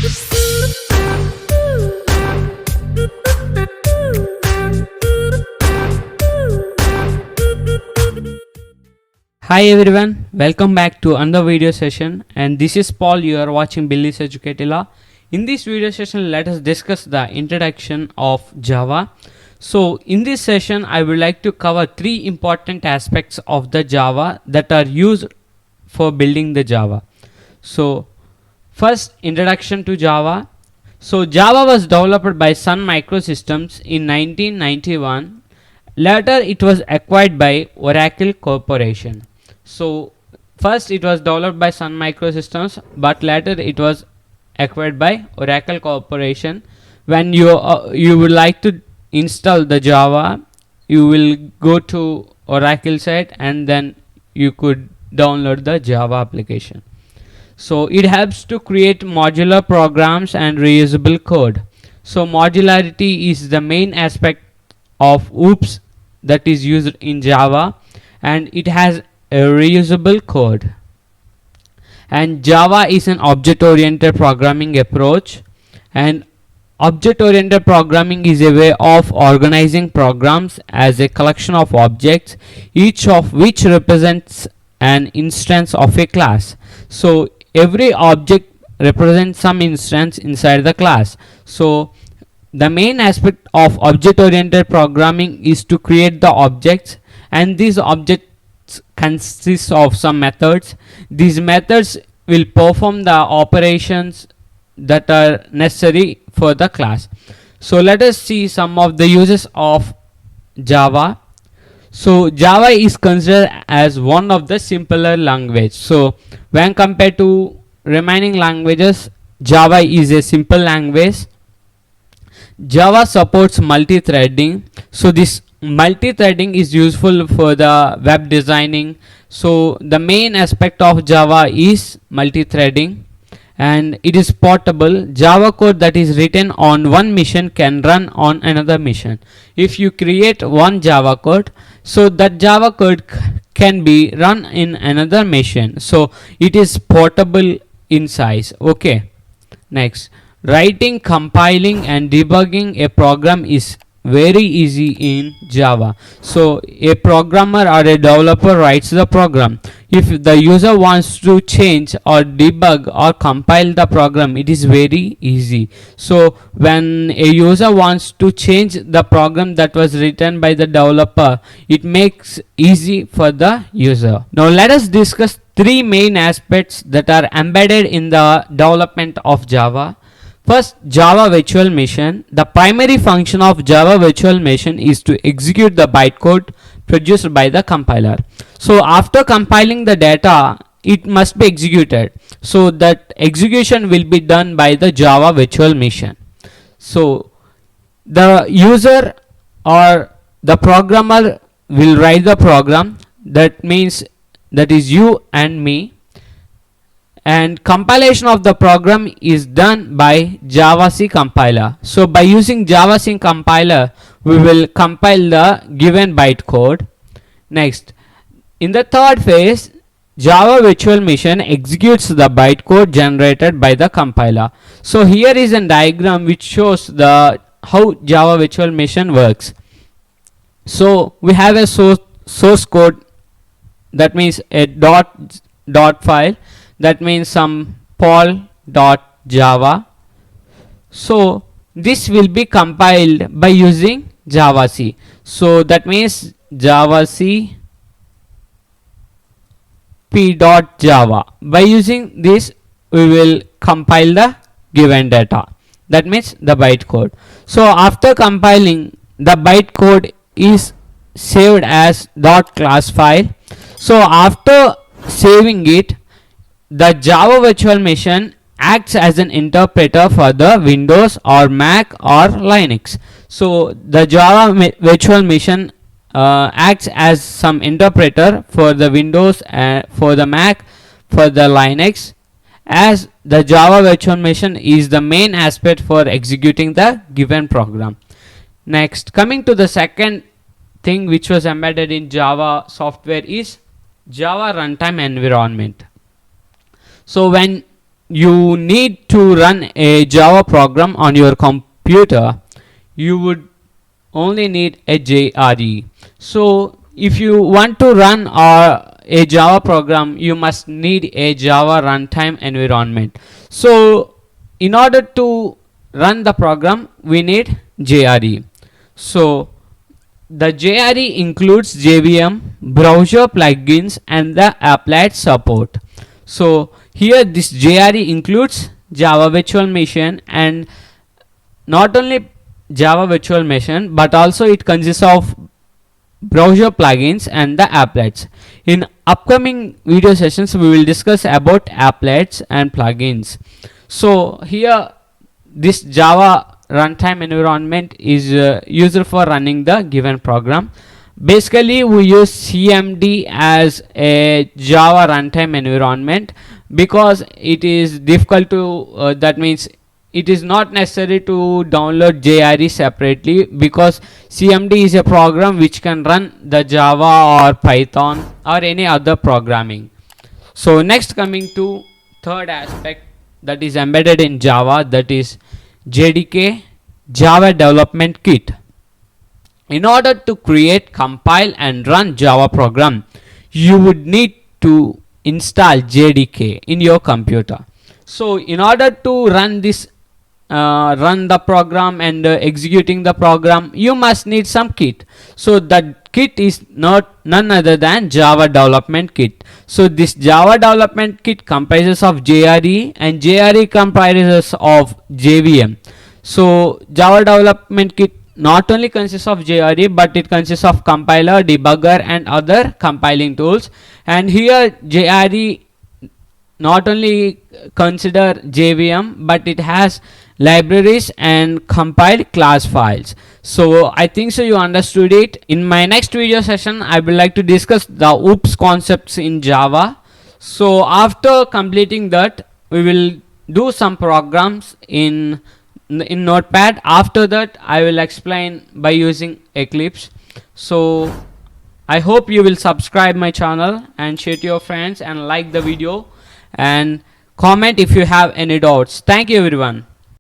Hi everyone, welcome back to another video session, and this is Paul. You are watching Billy's Educatilla. In this video session, let us discuss the introduction of Java. So in this session, I would like to cover three important aspects of the Java that are used for building the Java. So first, introduction to Java. So Java was developed by Sun Microsystems in 1991. Later, it was acquired by Oracle Corporation. So first it was developed by Sun Microsystems, but later it was acquired by Oracle Corporation. When you would like to install the Java, you will go to Oracle site and then you could download the Java application. So it helps to create modular programs and reusable code. So modularity is the main aspect of OOPS that is used in Java, and it has a reusable code. And Java is an object-oriented programming approach, and object-oriented programming is a way of organizing programs as a collection of objects, each of which represents an instance of a class. So every object represents some instance inside the class. So the main aspect of object-oriented programming is to create the objects, and these objects consist of some methods. These methods will perform the operations that are necessary for the class. So let us see some of the uses of Java. So Java is considered as one of the simpler language. So when compared to remaining languages, Java is a simple language. Java supports multi-threading. So this multi-threading is useful for the web designing. So the main aspect of Java is multi-threading, and it is portable. Java code that is written on one machine can run on another machine. If you create one Java code, so that Java code can be run in another machine. So it is portable in size. Okay, next, writing, compiling and debugging a program is very easy in Java. So a programmer or a developer writes the program. If the user wants to change or debug or compile the program, it is very easy. So when a user wants to change the program that was written by the developer, it makes easy for the user. Now let us discuss three main aspects that are embedded in the development of Java. First, Java Virtual Machine. The primary function of Java Virtual Machine is to execute the bytecode produced by the compiler. So after compiling the data, it must be executed. So that execution will be done by the Java Virtual Machine. So the user or the programmer will write the program. That means that is you and me. And compilation of the program is done by JavaC compiler. So by using JavaC compiler, we will compile the given bytecode. Next, in the third phase, Java Virtual Machine executes the bytecode generated by the compiler. So here is a diagram which shows the how Java Virtual Machine works. So we have a source code, that means a dot file, that means some paul.java. So this will be compiled by using JavaC. So that means JavaC p.java. By using this, we will compile the given data, that means the bytecode. So after compiling, the bytecode is saved as .class file. So after saving it, the Java Virtual Machine acts as an interpreter for the Windows or Mac or Linux. So the Java Virtual Machine acts as some interpreter for the Windows, for the Mac, for the Linux, as the Java Virtual Machine is the main aspect for executing the given program. Next, coming to the second thing which was embedded in Java software is Java Runtime Environment. So when you need to run a Java program on your computer, you would only need a JRE. So if you want to run a Java program, you must need a Java runtime environment. So in order to run the program, we need JRE. So the JRE includes JVM, browser plugins, and the applet support. So here this JRE includes Java Virtual Machine, and not only Java Virtual Machine but also it consists of browser plugins and the applets. In upcoming video sessions we will discuss about applets and plugins. So here this Java runtime environment is used for running the given program. Basically we use CMD as a Java runtime environment because it is difficult to that means it is not necessary to download JRE separately, because CMD is a program which can run the Java or Python or any other programming. So next, coming to third aspect that is embedded in Java, that is JDK, Java Development Kit. In order to create, compile and run Java program, you would need to install JDK in your computer. So in order to run this run the program and executing the program, you must need some kit. So that kit is none other than Java Development Kit. So this Java Development Kit comprises of JRE, and JRE comprises of JVM. So Java Development Kit not only consists of JRE but it consists of compiler, debugger and other compiling tools. And here JRE not only consider JVM but it has libraries and compiled class files. So I think so you understood it. In my next video session I would like to discuss the OOPS concepts in Java. So after completing that we will do some programs in Notepad. After that I will explain by using Eclipse. So I hope you will subscribe my channel and share to your friends and like the video and comment if you have any doubts. Thank you everyone.